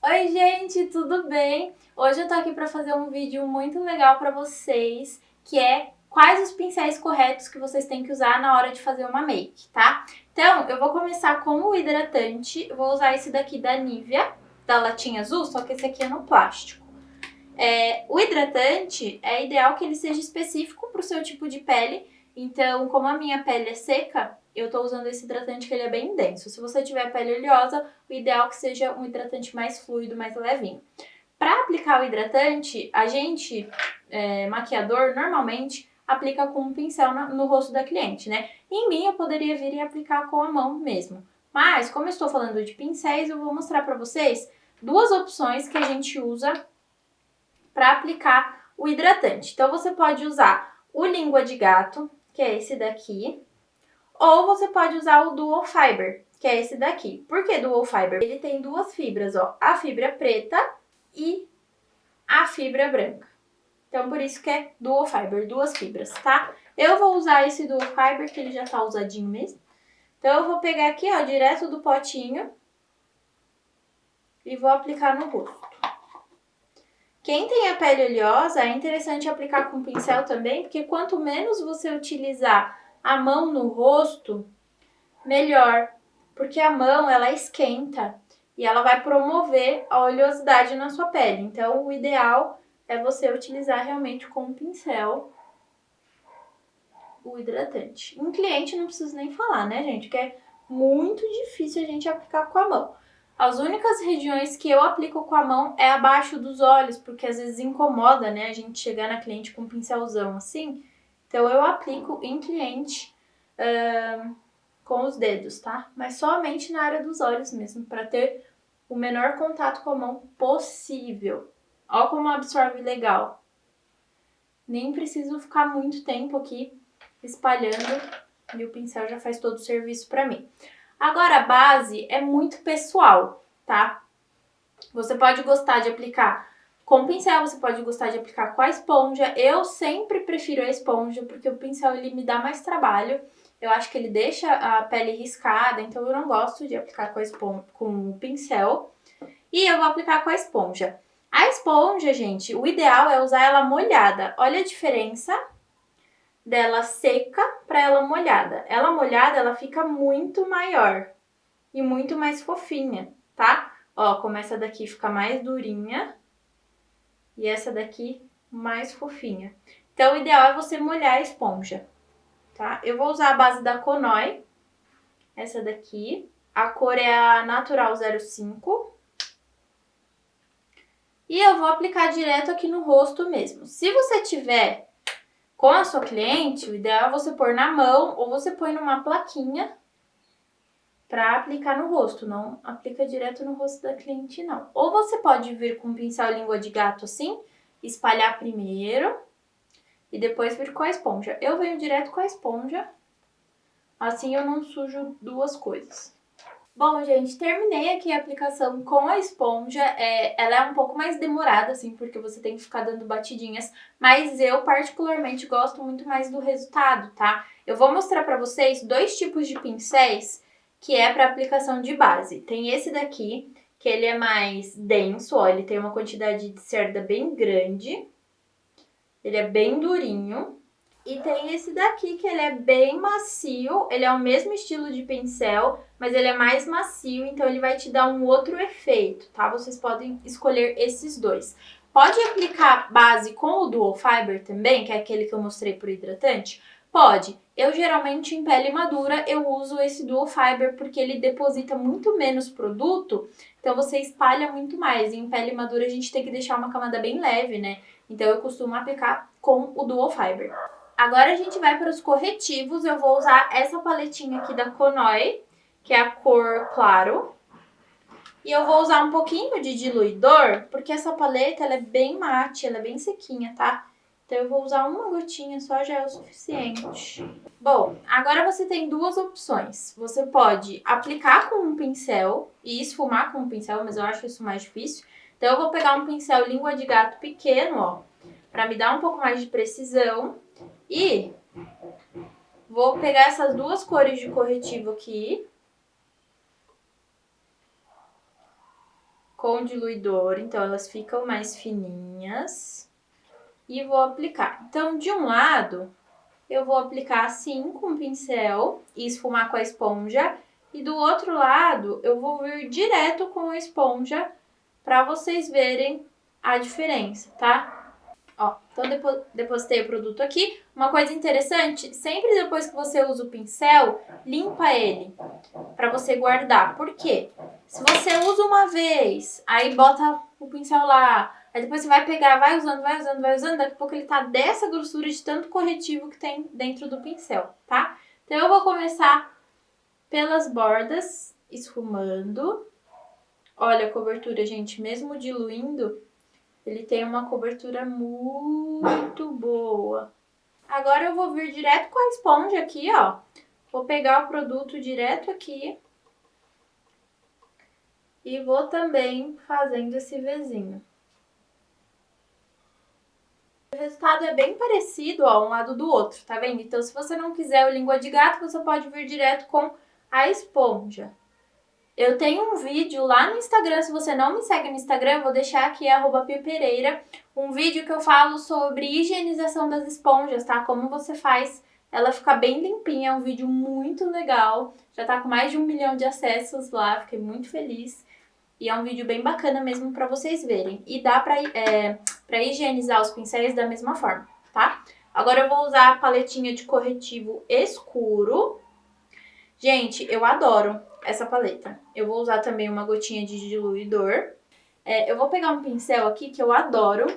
Oi, gente, tudo bem? Hoje eu tô aqui para fazer um vídeo muito legal para vocês, que é quais os pincéis corretos que vocês têm que usar na hora de fazer uma make, tá? Então, eu vou começar com o hidratante. Eu vou usar esse daqui da Nivea, da latinha azul, só que esse aqui é no plástico. O hidratante é ideal que ele seja específico para o seu tipo de pele. Então, como a minha pele é seca, eu tô usando esse hidratante que ele é bem denso. Se você tiver pele oleosa, o ideal é que seja um hidratante mais fluido, mais levinho. Para aplicar o hidratante, a gente, maquiador, normalmente aplica com um pincel no rosto da cliente, né? Em mim, eu poderia vir e aplicar com a mão mesmo. Mas, como eu estou falando de pincéis, eu vou mostrar para vocês duas opções que a gente usa para aplicar o hidratante. Então, você pode usar o língua de gato, que é esse daqui, ou você pode usar o Dual Fiber, que é esse daqui. Por que Dual Fiber? Ele tem duas fibras, ó, a fibra preta e a fibra branca. Então, por isso que é Dual Fiber, duas fibras, tá? Eu vou usar esse Dual Fiber, que ele já tá usadinho mesmo. Então, eu vou pegar aqui, ó, direto do potinho e vou aplicar no rosto. Quem tem a pele oleosa, é interessante aplicar com pincel também, porque quanto menos você utilizar a mão no rosto, melhor. Porque a mão, ela esquenta e ela vai promover a oleosidade na sua pele. Então, o ideal é você utilizar realmente com o pincel o hidratante. Em cliente não preciso nem falar, né, gente? Que é muito difícil a gente aplicar com a mão. As únicas regiões que eu aplico com a mão é abaixo dos olhos, porque às vezes incomoda, né, a gente chegar na cliente com um pincelzão assim. Então eu aplico em cliente com os dedos, tá? Mas somente na área dos olhos mesmo, para ter o menor contato com a mão possível. Olha como absorve legal. Nem preciso ficar muito tempo aqui espalhando e o pincel já faz todo o serviço para mim. Agora, a base é muito pessoal, tá? Você pode gostar de aplicar com o pincel, você pode gostar de aplicar com a esponja. Eu sempre prefiro a esponja, porque o pincel ele me dá mais trabalho. Eu acho que ele deixa a pele riscada, então eu não gosto de aplicar com o pincel. E eu vou aplicar com a esponja. A esponja, gente, o ideal é usar ela molhada. Olha a diferença dela seca para ela molhada. Ela molhada, ela fica muito maior e muito mais fofinha, tá? Ó, como essa daqui fica mais durinha e essa daqui mais fofinha. Então, o ideal é você molhar a esponja, tá? Eu vou usar a base da Conoi, essa daqui. A cor é a Natural 05. E eu vou aplicar direto aqui no rosto mesmo. Se você tiver com a sua cliente, o ideal é você pôr na mão ou você põe numa plaquinha para aplicar no rosto, não aplica direto no rosto da cliente, não. Ou você pode vir com um pincel língua de gato assim, espalhar primeiro e depois vir com a esponja. Eu venho direto com a esponja, assim eu não sujo duas coisas. Bom, gente, terminei aqui a aplicação com a esponja. Ela é um pouco mais demorada, assim, porque você tem que ficar dando batidinhas, mas eu particularmente gosto muito mais do resultado, tá? Eu vou mostrar pra vocês dois tipos de pincéis que é para aplicação de base. Tem esse daqui, que ele é mais denso, ó, ele tem uma quantidade de cerda bem grande, ele é bem durinho. E tem esse daqui, que ele é bem macio, ele é o mesmo estilo de pincel, mas ele é mais macio, então ele vai te dar um outro efeito, tá? Vocês podem escolher esses dois. Pode aplicar base com o Dual Fiber também, que é aquele que eu mostrei pro hidratante? Pode. Eu geralmente em pele madura eu uso esse Dual Fiber porque ele deposita muito menos produto, então você espalha muito mais. E em pele madura a gente tem que deixar uma camada bem leve, né? Então eu costumo aplicar com o Dual Fiber. Agora a gente vai para os corretivos. Eu vou usar essa paletinha aqui da Conoi, que é a cor claro. E eu vou usar um pouquinho de diluidor, porque essa paleta ela é bem mate, ela é bem sequinha, tá? Então eu vou usar uma gotinha só, já é o suficiente. Bom, agora você tem duas opções. Você pode aplicar com um pincel e esfumar com um pincel, mas eu acho isso mais difícil. Então eu vou pegar um pincel língua de gato pequeno, ó, para me dar um pouco mais de precisão. E vou pegar essas duas cores de corretivo aqui. com diluidor, então elas ficam mais fininhas. E vou aplicar. Então, de um lado, eu vou aplicar assim com o pincel e esfumar com a esponja. E do outro lado, eu vou vir direto com a esponja para vocês verem a diferença, tá? Ó, então depositei o produto aqui. Uma coisa interessante, sempre depois que você usa o pincel, limpa ele para você guardar. Por quê? Se você usa uma vez, aí bota o pincel lá, aí depois você vai pegar, vai usando, daqui a pouco ele tá dessa grossura de tanto corretivo que tem dentro do pincel, tá? Então eu vou começar pelas bordas, esfumando. Olha a cobertura, gente, mesmo diluindo, ele tem uma cobertura muito boa. Agora eu vou vir direto com a esponja aqui, ó. Vou pegar o produto direto aqui. E vou também fazendo esse Vzinho. O resultado é bem parecido, ó, um lado do outro, tá vendo? Então, se você não quiser o língua de gato, você pode vir direto com a esponja. Eu tenho um vídeo lá no Instagram, se você não me segue no Instagram, eu vou deixar aqui, @pipereira, um vídeo que eu falo sobre higienização das esponjas, tá? Como você faz ela ficar bem limpinha, é um vídeo muito legal, já tá com mais de 1 milhão de acessos lá, fiquei muito feliz. E é um vídeo bem bacana mesmo pra vocês verem. E dá pra higienizar os pincéis da mesma forma, tá? Agora eu vou usar a paletinha de corretivo escuro. Gente, eu adoro essa paleta. Eu vou usar também uma gotinha de diluidor. Eu vou pegar um pincel aqui que eu adoro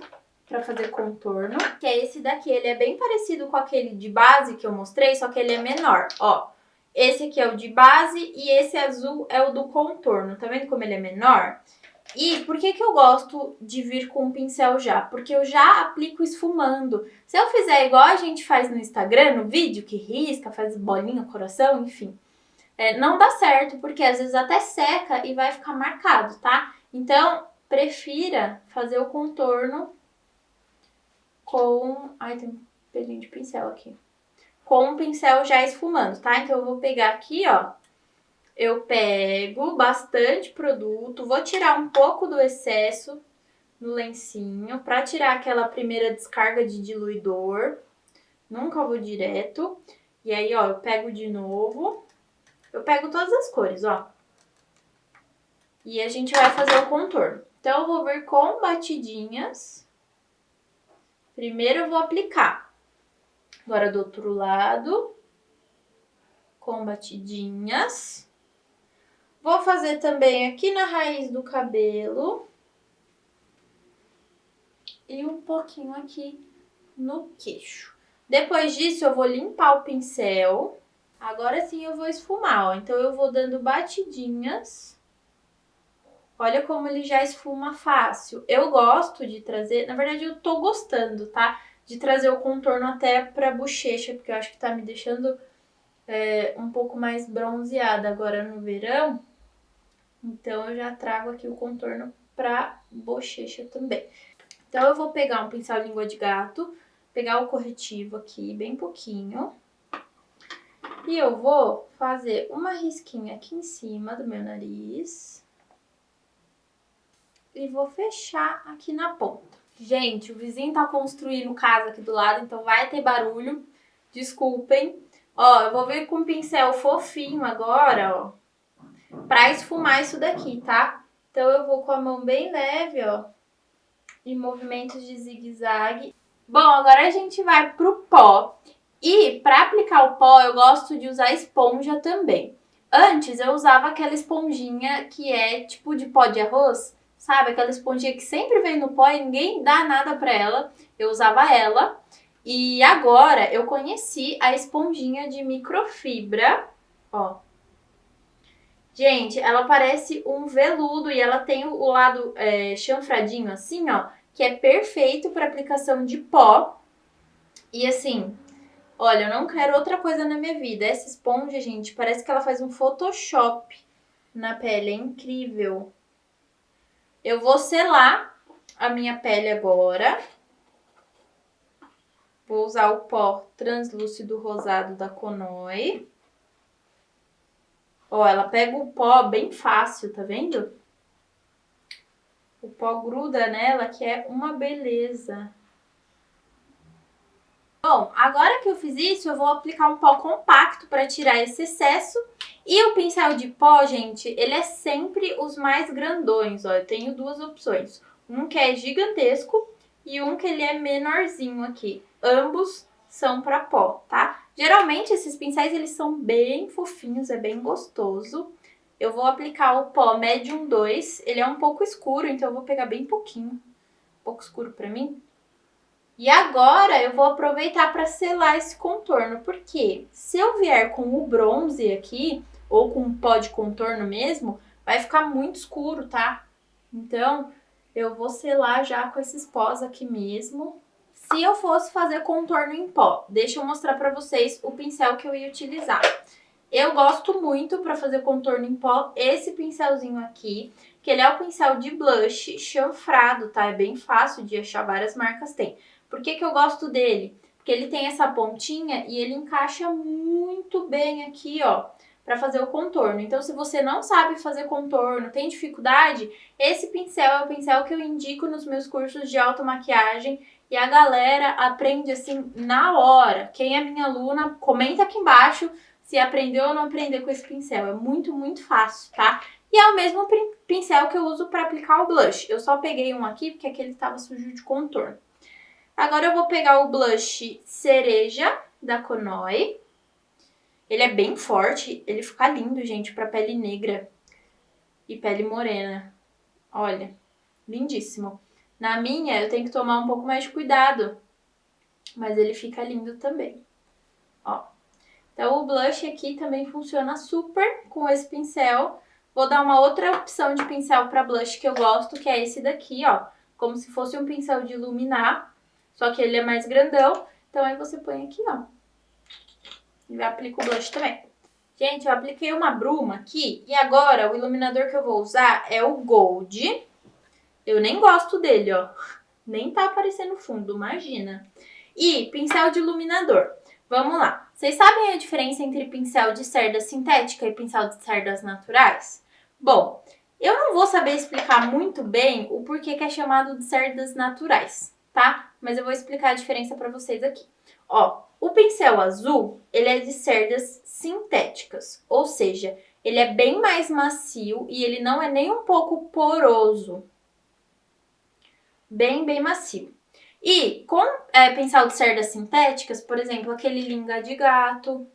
pra fazer contorno, que é esse daqui. Ele é bem parecido com aquele de base que eu mostrei, só que ele é menor, ó. Esse aqui é o de base e esse azul é o do contorno. Tá vendo como ele é menor? E por que eu gosto de vir com o pincel já? Porque eu já aplico esfumando. Se eu fizer igual a gente faz no Instagram, no vídeo, que risca, faz bolinha, coração, enfim, não dá certo, porque às vezes até seca e vai ficar marcado, tá? Então, prefira fazer o contorno com... Ai, tem um pelinho de pincel aqui. Com o pincel já esfumando, tá? Então, eu vou pegar aqui, ó. Eu pego bastante produto, vou tirar um pouco do excesso no lencinho, pra tirar aquela primeira descarga de diluidor. Nunca vou direto. E aí, ó, eu pego de novo. Eu pego todas as cores, ó. E a gente vai fazer o contorno. Então, eu vou vir com batidinhas. Primeiro eu vou aplicar. Agora do outro lado, com batidinhas. Vou fazer também aqui na raiz do cabelo. E um pouquinho aqui no queixo. Depois disso, eu vou limpar o pincel. Agora sim eu vou esfumar, ó. Então, eu vou dando batidinhas. Olha como ele já esfuma fácil. Eu gosto de trazer... Na verdade, eu tô gostando, tá? De trazer o contorno até pra bochecha, porque eu acho que tá me deixando um pouco mais bronzeada agora no verão. Então, eu já trago aqui o contorno pra bochecha também. Então, eu vou pegar um pincel língua de gato, pegar o corretivo aqui, bem pouquinho. E eu vou fazer uma risquinha aqui em cima do meu nariz. E vou fechar aqui na ponta. Gente, o vizinho tá construindo casa aqui do lado, então vai ter barulho. Desculpem. Ó, eu vou vir com um pincel fofinho agora, ó, pra esfumar isso daqui, tá? Então, eu vou com a mão bem leve, ó, em movimentos de zigue-zague. Bom, agora a gente vai pro pó. E pra aplicar o pó, eu gosto de usar esponja também. Antes, eu usava aquela esponjinha que é tipo de pó de arroz. Sabe? Aquela esponjinha que sempre vem no pó e ninguém dá nada pra ela. Eu usava ela. E agora eu conheci a esponjinha de microfibra. Ó. Gente, ela parece um veludo e ela tem o lado chanfradinho assim, ó. Que é perfeito para aplicação de pó. E assim, olha, eu não quero outra coisa na minha vida. Essa esponja, gente, parece que ela faz um Photoshop na pele. É incrível. Eu vou selar a minha pele agora. Vou usar o pó translúcido rosado da Conoi. Ó, ela pega o pó bem fácil, tá vendo? O pó gruda nela, que é uma beleza. Bom, agora que eu fiz isso, eu vou aplicar um pó compacto para tirar esse excesso. E o pincel de pó, gente, ele é sempre os mais grandões, ó. Eu tenho duas opções. Um que é gigantesco e um que ele é menorzinho aqui. Ambos são para pó, tá? Geralmente esses pincéis, eles são bem fofinhos, é bem gostoso. Eu vou aplicar o pó Medium 2, ele é um pouco escuro, então eu vou pegar bem pouquinho. Um pouco escuro para mim. E agora eu vou aproveitar para selar esse contorno, porque se eu vier com o bronze aqui, ou com pó de contorno mesmo, vai ficar muito escuro, tá? Então, eu vou selar já com esses pós aqui mesmo. Se eu fosse fazer contorno em pó, deixa eu mostrar para vocês o pincel que eu ia utilizar. Eu gosto muito para fazer contorno em pó esse pincelzinho aqui, que ele é o pincel de blush chanfrado, tá? É bem fácil de achar, várias marcas tem. Por que eu gosto dele? Porque ele tem essa pontinha e ele encaixa muito bem aqui, ó, para fazer o contorno. Então, se você não sabe fazer contorno, tem dificuldade, esse pincel é o pincel que eu indico nos meus cursos de automaquiagem e a galera aprende assim na hora. Quem é minha aluna, comenta aqui embaixo se aprendeu ou não aprendeu com esse pincel. É muito, muito fácil, tá? E é o mesmo pincel que eu uso para aplicar o blush. Eu só peguei um aqui porque aquele estava sujo de contorno. Agora eu vou pegar o blush Cereja da Conoi. Ele é bem forte, ele fica lindo, gente, para pele negra e pele morena. Olha, lindíssimo. Na minha, eu tenho que tomar um pouco mais de cuidado, mas ele fica lindo também. Ó. Então, o blush aqui também funciona super com esse pincel. Vou dar uma outra opção de pincel para blush que eu gosto, que é esse daqui, ó. Como se fosse um pincel de iluminar, só que ele é mais grandão. Então, aí você põe aqui, ó. E aplica o blush também. Gente, eu apliquei uma bruma aqui. E agora, o iluminador que eu vou usar é o Gold. Eu nem gosto dele, ó. Nem tá aparecendo no fundo, imagina. E pincel de iluminador. Vamos lá. Vocês sabem a diferença entre pincel de cerda sintética e pincel de cerdas naturais? Bom, eu não vou saber explicar muito bem o porquê que é chamado de cerdas naturais, tá? Mas eu vou explicar a diferença para vocês aqui. Ó, o pincel azul, ele é de cerdas sintéticas, ou seja, ele é bem mais macio e ele não é nem um pouco poroso. Bem, bem macio. E com pincel de cerdas sintéticas, por exemplo, aquele língua de gato,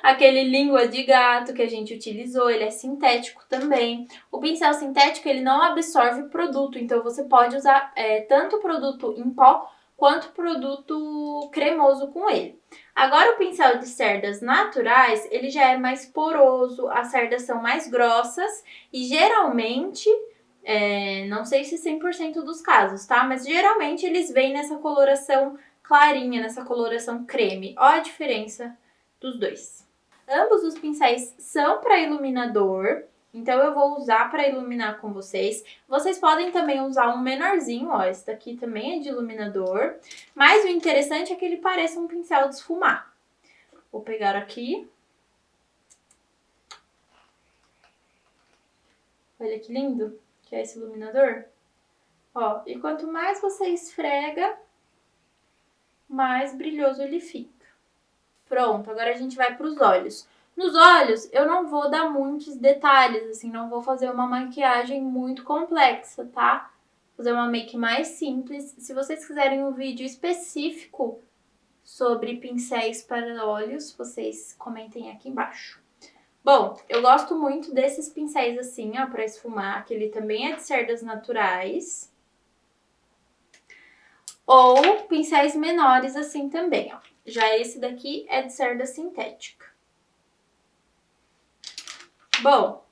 aquele língua de gato que a gente utilizou, ele é sintético também. O pincel sintético, ele não absorve produto, então você pode usar tanto produto em pó quanto produto cremoso com ele. Agora, o pincel de cerdas naturais, ele já é mais poroso, as cerdas são mais grossas e geralmente... não sei se 100% dos casos, tá? Mas geralmente eles vêm nessa coloração clarinha, nessa coloração creme. Ó a diferença dos dois. Ambos os pincéis são para iluminador, então eu vou usar para iluminar com vocês. Vocês podem também usar um menorzinho, ó, esse daqui também é de iluminador. Mas o interessante é que ele pareça um pincel de esfumar. Vou pegar aqui. Olha que lindo que é esse iluminador. Ó, e quanto mais você esfrega, mais brilhoso ele fica. Pronto, agora a gente vai para os olhos. Nos olhos, eu não vou dar muitos detalhes, assim, não vou fazer uma maquiagem muito complexa, tá? Vou fazer uma make mais simples. Se vocês quiserem um vídeo específico sobre pincéis para olhos, vocês comentem aqui embaixo. Bom, eu gosto muito desses pincéis assim, ó, para esfumar, que ele também é de cerdas naturais. Ou pincéis menores assim também, ó. Já esse daqui é de cerda sintética. Bom,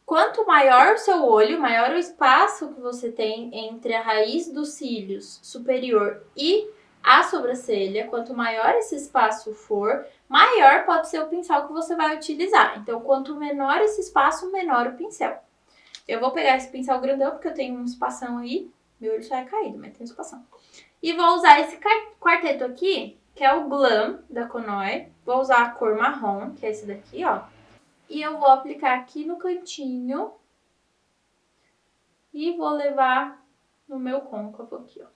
quanto maior o seu olho, maior o espaço que você tem entre a raiz dos cílios superior e a sobrancelha, quanto maior esse espaço for, maior pode ser o pincel que você vai utilizar. Então, quanto menor esse espaço, menor o pincel. Eu vou pegar esse pincel grandão, porque eu tenho um espação aí. Meu olho só é caído, mas tem um espação. E vou usar esse quarteto aqui, que é o Glam da Conoi. Vou usar a cor marrom, que é esse daqui, ó. E eu vou aplicar aqui no cantinho E vou levar no meu côncavo aqui, ó.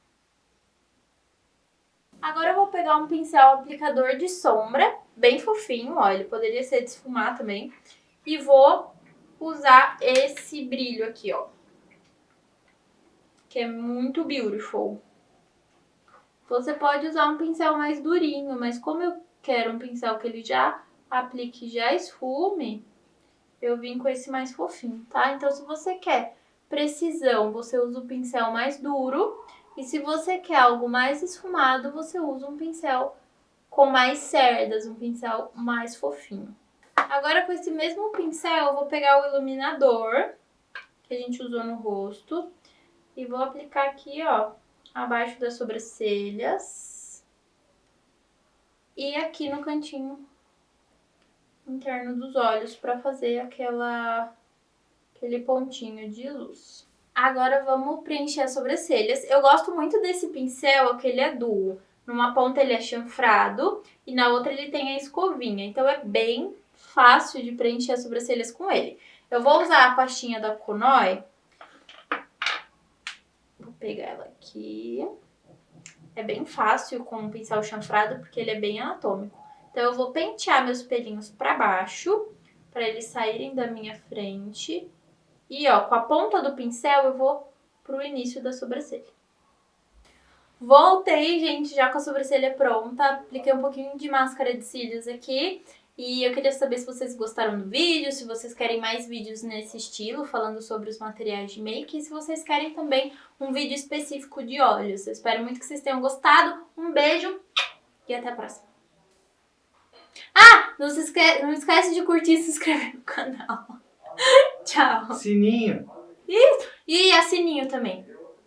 Agora eu vou pegar um pincel aplicador de sombra, bem fofinho, ó, ele poderia ser de esfumar também. E vou usar esse brilho aqui, ó, que é muito beautiful. Você pode usar um pincel mais durinho, mas como eu quero um pincel que ele já aplique e já esfume, eu vim com esse mais fofinho, tá? Então, se você quer precisão, você usa o pincel mais duro. E se você quer algo mais esfumado, você usa um pincel com mais cerdas, um pincel mais fofinho. Agora, com esse mesmo pincel, eu vou pegar o iluminador que a gente usou no rosto e vou aplicar aqui, ó, abaixo das sobrancelhas e aqui no cantinho interno dos olhos para fazer aquele pontinho de luz. Agora vamos preencher as sobrancelhas. Eu gosto muito desse pincel, que ele é duo. Numa ponta ele é chanfrado e na outra ele tem a escovinha. Então é bem fácil de preencher as sobrancelhas com ele. Eu vou usar a pastinha da Conoi. Vou pegar ela aqui. É bem fácil com o pincel chanfrado porque ele é bem anatômico. Então eu vou pentear meus pelinhos para baixo, para eles saírem da minha frente. E, ó, com a ponta do pincel eu vou pro início da sobrancelha. Voltei, gente, já com a sobrancelha pronta. Apliquei um pouquinho de máscara de cílios aqui. E eu queria saber se vocês gostaram do vídeo, se vocês querem mais vídeos nesse estilo, falando sobre os materiais de make. E se vocês querem também um vídeo específico de olhos. Eu espero muito que vocês tenham gostado. Um beijo e até a próxima. Ah, não esquece de curtir e se inscrever no canal. Tchau. Sininho. E a sininho também.